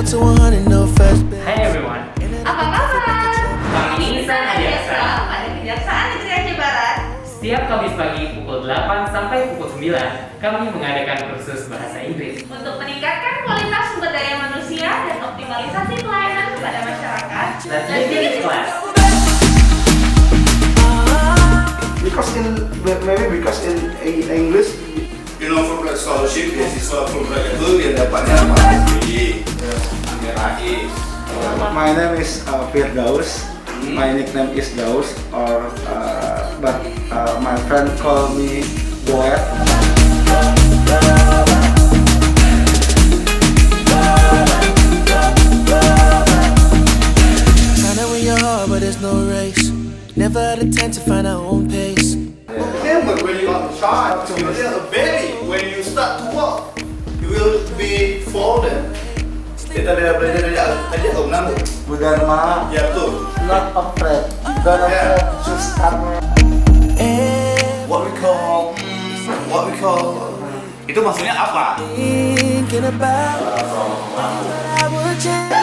to 100, no first bet. Hai everyone, Apa kabar? kami Insan Adiaksa. Pada Kejaksaan Negeri Aceh Barat. Setiap Kamis pagi pukul 8 sampai pukul 9, kami mengadakan kursus bahasa Inggris. Untuk meningkatkan kualitas sumber daya manusia dan optimalisasi pelayanan kepada masyarakat. Let's begin the class. Because in English, You know, for Black Scholarship, beasiswa Fulbright itu dia dapatnya apa? SBY, MRAI. my name is Firdaus. My nickname is Daus, but my friend call me Boet. Find out where your heart, but there's no race. Never had a time to find our own pace. Remember, when you are a child, you are a baby. When you start to walk, you will be fallen. Kita dah belajar dari namu. Budharma, Ya betul. not afraid. Don't Yeah. afraid to start. What we call itu maksudnya apa? Thinking about what I would change.